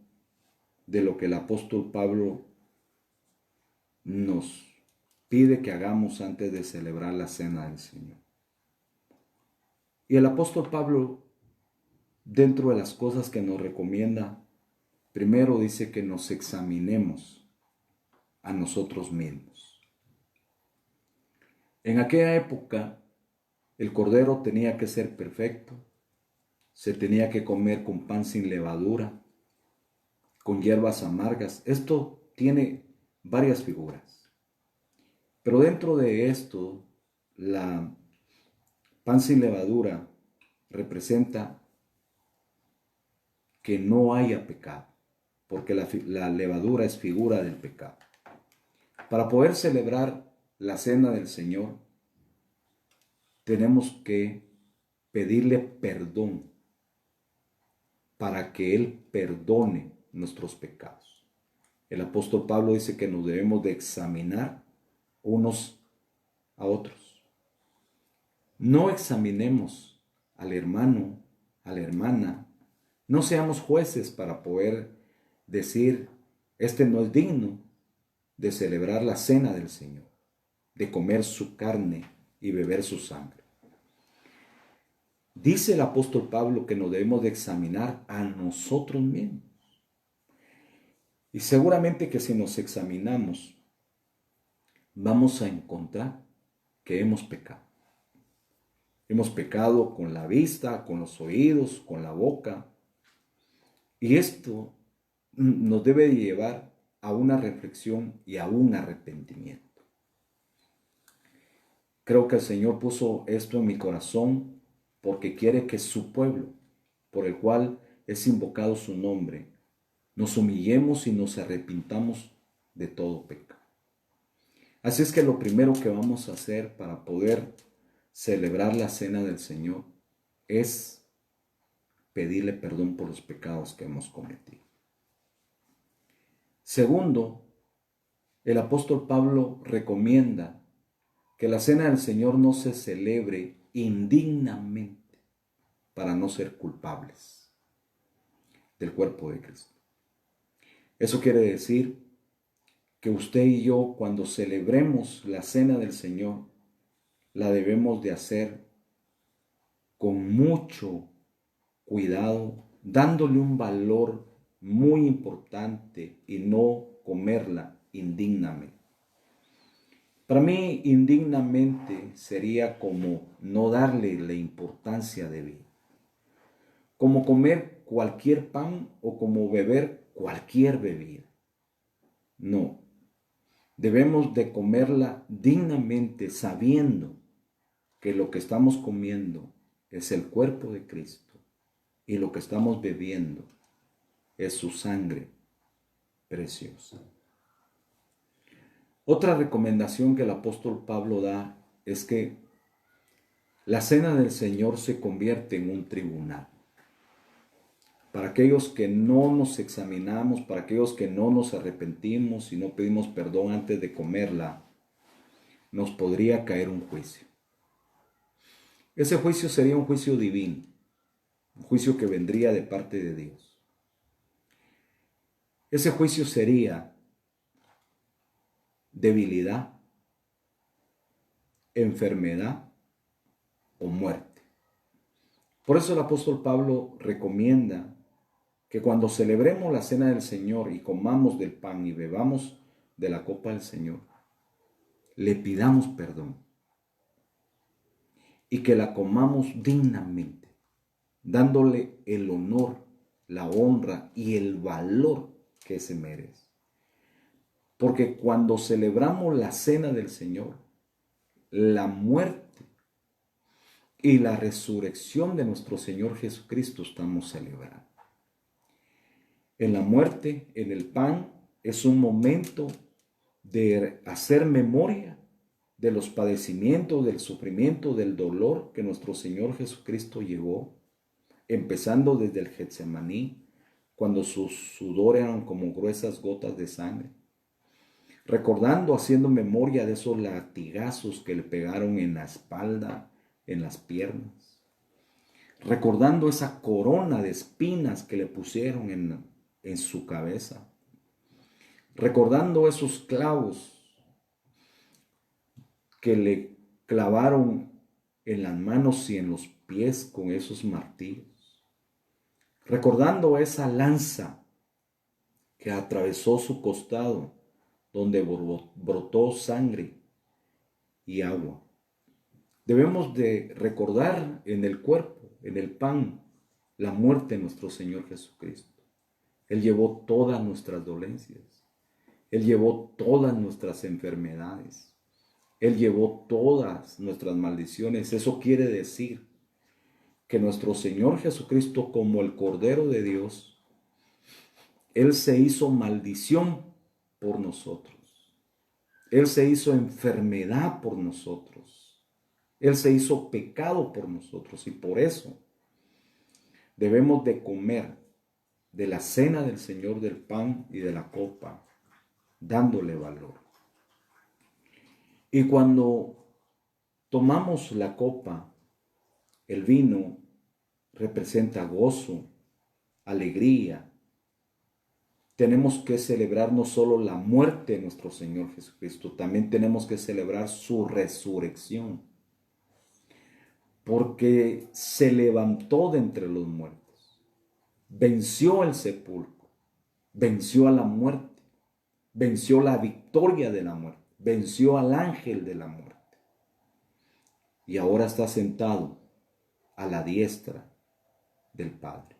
de lo que el apóstol Pablo nos pide que hagamos antes de celebrar la cena del Señor. Y el apóstol Pablo, dentro de las cosas que nos recomienda, primero dice que nos examinemos a nosotros mismos. En aquella época, el cordero tenía que ser perfecto, se tenía que comer con pan sin levadura, con hierbas amargas. Esto tiene varias figuras. Pero dentro de esto, la pan sin levadura representa que no haya pecado, porque la levadura es figura del pecado. Para poder celebrar la cena del Señor, tenemos que pedirle perdón para que Él perdone nuestros pecados. El apóstol Pablo dice que nos debemos de examinar unos a otros. No examinemos al hermano, a la hermana. No seamos jueces para poder decir, este no es digno de celebrar la cena del Señor, de comer su carne y beber su sangre. Dice el apóstol Pablo que nos debemos de examinar a nosotros mismos. Y seguramente que si nos examinamos, vamos a encontrar que hemos pecado. Hemos pecado con la vista, con los oídos, con la boca. Y esto nos debe llevar a una reflexión y a un arrepentimiento. Creo que el Señor puso esto en mi corazón porque quiere que su pueblo, por el cual es invocado su nombre, nos humillemos y nos arrepintamos de todo pecado. Así es que lo primero que vamos a hacer para poder celebrar la cena del Señor es pedirle perdón por los pecados que hemos cometido. Segundo, el apóstol Pablo recomienda que la cena del Señor no se celebre indignamente para no ser culpables del cuerpo de Cristo. Eso quiere decir que usted y yo, cuando celebremos la cena del Señor, la debemos de hacer con mucho cuidado, dándole un valor muy importante y no comerla indignamente. Para mí, indignamente sería como no darle la importancia debida, como comer cualquier pan o como beber cualquier bebida. No, debemos de comerla dignamente sabiendo que lo que estamos comiendo es el cuerpo de Cristo y lo que estamos bebiendo es su sangre preciosa. Otra recomendación que el apóstol Pablo da es que La cena del Señor se convierte en un tribunal. Para aquellos que no nos examinamos, para aquellos que no nos arrepentimos y no pedimos perdón antes de comerla, nos podría caer un juicio. Ese juicio sería un juicio divino, un juicio que vendría de parte de Dios. Ese juicio sería debilidad, enfermedad o muerte. Por eso el apóstol Pablo recomienda que cuando celebremos la cena del Señor y comamos del pan y bebamos de la copa del Señor, le pidamos perdón y que la comamos dignamente, dándole el honor, la honra y el valor que se merece. Porque cuando celebramos la cena del Señor, la muerte y la resurrección de nuestro Señor Jesucristo estamos celebrando. En la muerte, en el pan, es un momento de hacer memoria de los padecimientos, del sufrimiento, del dolor que nuestro Señor Jesucristo llevó, empezando desde el Getsemaní, cuando sus sudor eran como gruesas gotas de sangre, recordando, haciendo memoria de esos latigazos que le pegaron en la espalda, en las piernas, recordando esa corona de espinas que le pusieron en su cabeza, recordando esos clavos que le clavaron en las manos y en los pies con esos martillos, recordando esa lanza que atravesó su costado, donde brotó sangre y agua. Debemos de recordar en el cuerpo, en el pan, la muerte de nuestro Señor Jesucristo. Él llevó todas nuestras dolencias. Él llevó todas nuestras enfermedades. Él llevó todas nuestras maldiciones. Eso quiere decir que nuestro Señor Jesucristo, como el Cordero de Dios, Él se hizo maldición por nosotros. Él se hizo enfermedad por nosotros. Él se hizo pecado por nosotros. Y por eso debemos de comer de la cena del Señor, del pan y de la copa, dándole valor. Y cuando tomamos la copa, el vino representa gozo, alegría. Tenemos que celebrar no solo la muerte de nuestro Señor Jesucristo, también tenemos que celebrar su resurrección, porque se levantó de entre los muertos, venció el sepulcro, venció a la muerte, venció la victoria de la muerte, venció al ángel de la muerte. Y ahora está sentado a la diestra del Padre.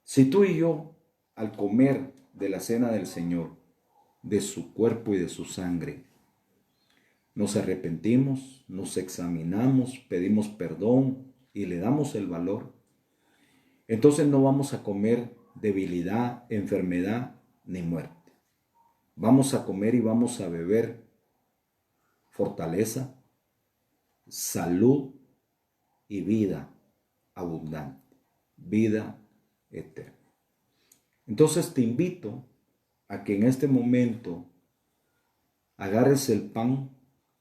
Si tú y yo, al comer de la cena del Señor, de su cuerpo y de su sangre, nos arrepentimos, nos examinamos, pedimos perdón y le damos el valor, entonces no vamos a comer debilidad, enfermedad ni muerte. Vamos a comer y vamos a beber fortaleza, salud y vida abundante, vida eterna. Entonces te invito a que en este momento agarres el pan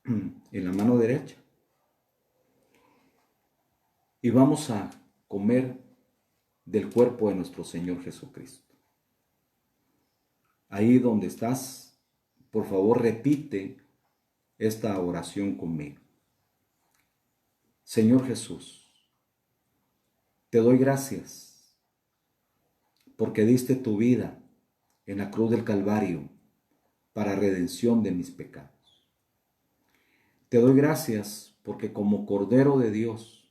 en la mano derecha y vamos a comer del cuerpo de nuestro Señor Jesucristo. Ahí donde estás, por favor repite esta oración conmigo. Señor Jesús, te doy gracias porque diste tu vida en la cruz del Calvario para redención de mis pecados. Te doy gracias porque como Cordero de Dios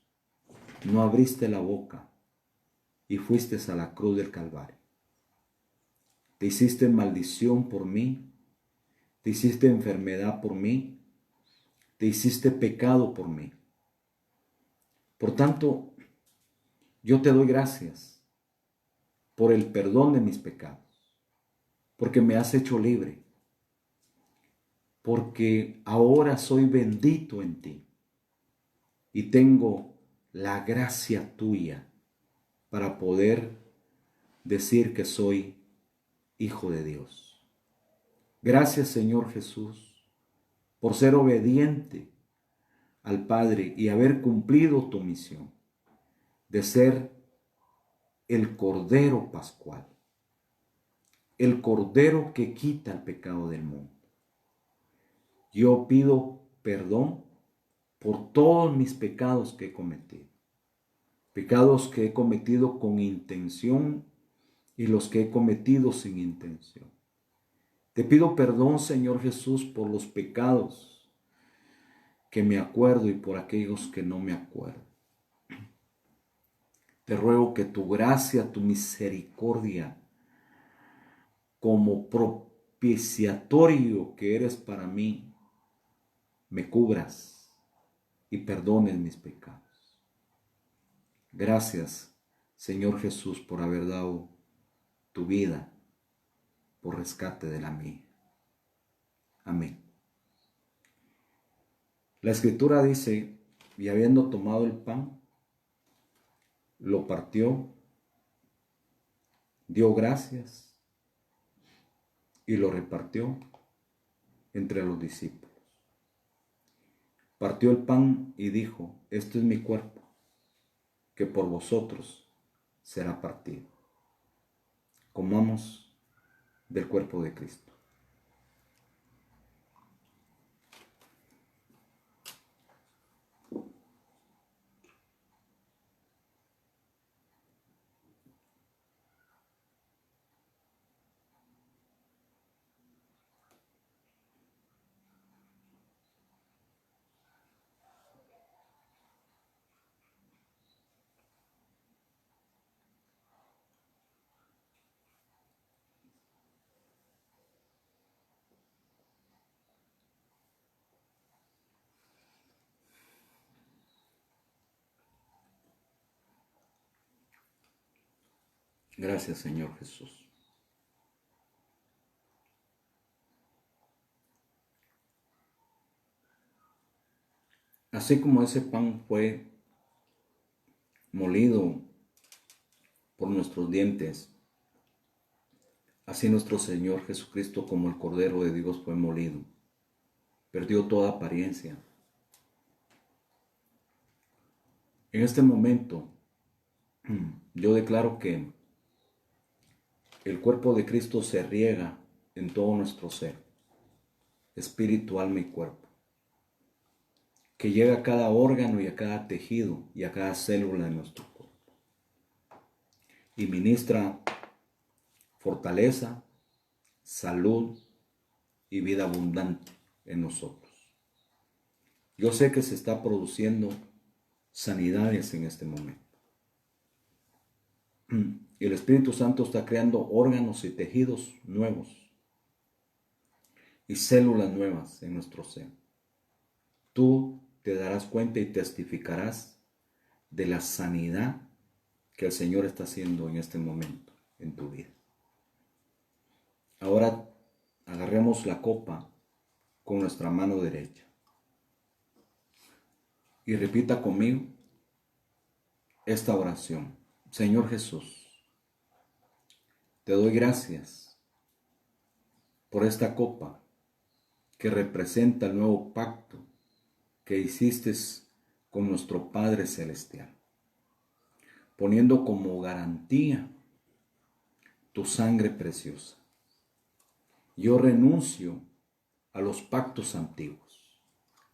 no abriste la boca y fuiste a la cruz del Calvario. Te hiciste maldición por mí, te hiciste enfermedad por mí, te hiciste pecado por mí. Por tanto, yo te doy gracias por el perdón de mis pecados, porque me has hecho libre, porque ahora soy bendito en ti. y tengo la gracia tuya para poder decir que soy hijo de Dios. Gracias, Señor Jesús, por ser obediente al Padre y haber cumplido tu misión de ser el Cordero Pascual, el Cordero que quita el pecado del mundo. Yo pido perdón por todos mis pecados que he cometido, pecados que he cometido con intención y los que he cometido sin intención. Te pido perdón, Señor Jesús, por los pecados que me acuerdo y por aquellos que no me acuerdo. Te ruego que tu gracia, tu misericordia, como propiciatorio que eres para mí, me cubras y perdones mis pecados. Gracias, Señor Jesús, por haber dado tu vida por rescate de la mía. Amén. La Escritura dice, y habiendo tomado el pan, lo partió, dio gracias y lo repartió entre los discípulos. Partió el pan y dijo, este es mi cuerpo, que por vosotros será partido. Comamos del cuerpo de Cristo. Gracias, Señor Jesús. Así como ese pan fue molido por nuestros dientes, así nuestro Señor Jesucristo, como el Cordero de Dios, fue molido. Perdió toda apariencia. En este momento, yo declaro que el cuerpo de Cristo se riega en todo nuestro ser, espíritu, alma y cuerpo, que llega a cada órgano y a cada tejido y a cada célula de nuestro cuerpo y ministra fortaleza, salud y vida abundante en nosotros. Yo sé que se está produciendo sanidades en este momento. Y el Espíritu Santo está creando órganos y tejidos nuevos y células nuevas en nuestro ser. Tú te darás cuenta y testificarás de la sanidad que el Señor está haciendo en este momento en tu vida. Ahora agarremos la copa con nuestra mano derecha y repita conmigo esta oración. Señor Jesús, te doy gracias por esta copa que representa el nuevo pacto que hiciste con nuestro Padre Celestial, poniendo como garantía tu sangre preciosa. Yo renuncio a los pactos antiguos,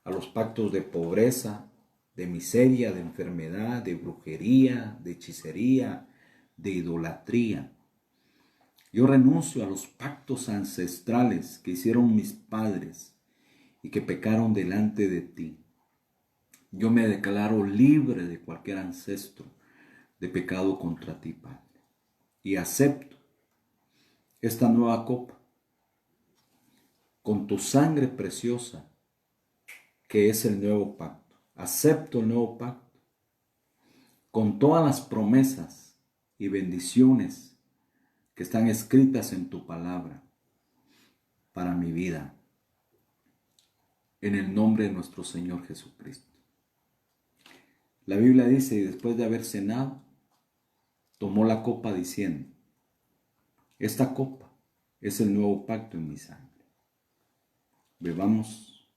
a los pactos de pobreza, de miseria, de enfermedad, de brujería, de hechicería, de idolatría. Yo renuncio a los pactos ancestrales que hicieron mis padres y que pecaron delante de ti. Yo me declaro libre de cualquier ancestro de pecado contra ti, Padre. Y acepto esta nueva copa con tu sangre preciosa, que es el nuevo pacto. Acepto el nuevo pacto con todas las promesas y bendiciones que están escritas en tu palabra para mi vida. En el nombre de nuestro Señor Jesucristo. La Biblia dice, y después de haber cenado, tomó la copa diciendo, esta copa es el nuevo pacto en mi sangre. Bebamos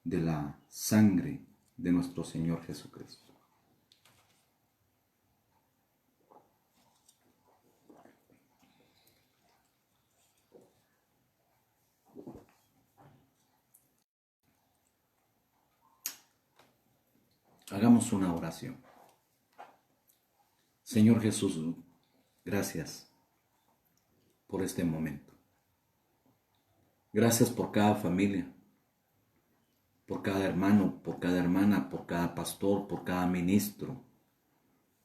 de la sangre de nuestro Señor Jesucristo. Hagamos una oración. Señor Jesús, gracias por este momento. Gracias por cada familia, por cada hermano, por cada hermana, por cada pastor, por cada ministro,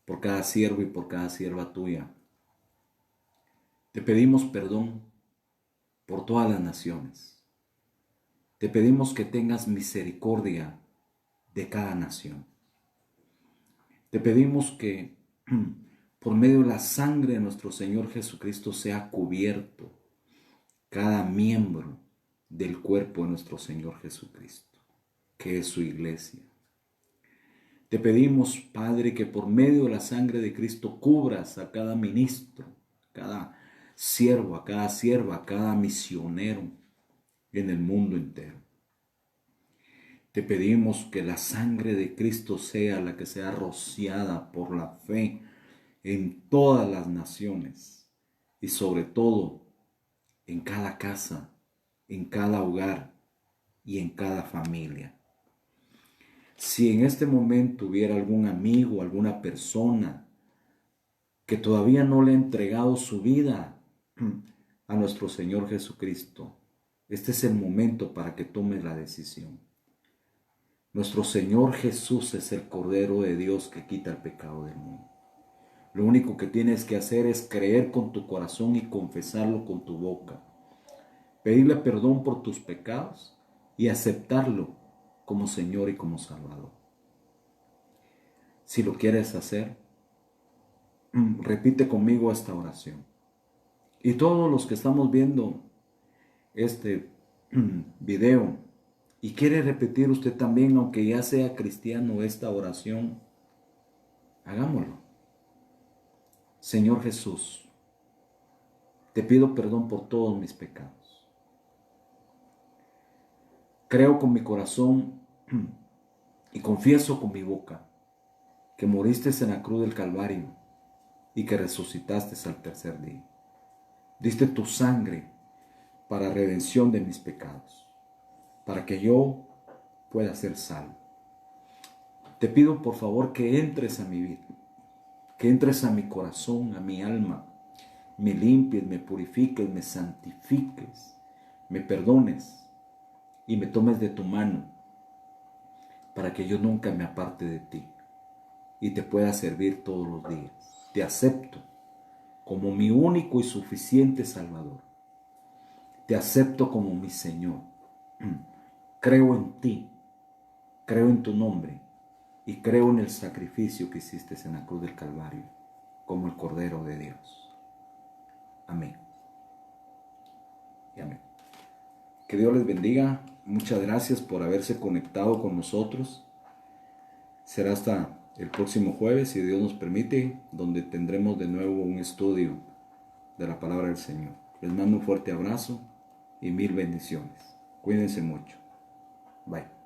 por cada siervo y por cada sierva tuya. Te pedimos perdón por todas las naciones. Te pedimos que tengas misericordia de cada nación. Te pedimos que por medio de la sangre de nuestro Señor Jesucristo sea cubierto cada miembro del cuerpo de nuestro Señor Jesucristo, que es su iglesia. Te pedimos, Padre, que por medio de la sangre de Cristo cubras a cada ministro, a cada siervo, a cada sierva, a cada misionero en el mundo entero. Te pedimos que la sangre de Cristo sea la que sea rociada por la fe en todas las naciones y sobre todo en cada casa, en cada hogar y en cada familia. Si en este momento hubiera algún amigo, alguna persona que todavía no le ha entregado su vida a nuestro Señor Jesucristo, este es el momento para que tomes la decisión. Nuestro Señor Jesús es el Cordero de Dios que quita el pecado del mundo. Lo único que tienes que hacer es creer con tu corazón y confesarlo con tu boca. Pedirle perdón por tus pecados y aceptarlo como Señor y como Salvador. Si lo quieres hacer, repite conmigo esta oración. Y todos los que estamos viendo este video y quiere repetir usted también, aunque ya sea cristiano, esta oración, hagámoslo. Señor Jesús, te pido perdón por todos mis pecados. Creo con mi corazón y confieso con mi boca que moriste en la cruz del Calvario y que resucitaste al tercer día. Diste tu sangre para redención de mis pecados, para que yo pueda ser salvo. Te pido por favor que entres a mi vida, que entres a mi corazón, a mi alma, me limpies, me purifiques, me santifiques, me perdones y me tomes de tu mano para que yo nunca me aparte de ti y te pueda servir todos los días. Te acepto como mi único y suficiente Salvador. Te acepto como mi Señor. Creo en ti, creo en tu nombre y creo en el sacrificio que hiciste en la cruz del Calvario como el Cordero de Dios. Amén. Y amén. Que Dios les bendiga. Muchas gracias por haberse conectado con nosotros. Será hasta el próximo jueves, si Dios nos permite, donde tendremos de nuevo un estudio de la palabra del Señor. Les mando un fuerte abrazo y mil bendiciones. Cuídense mucho. Bye.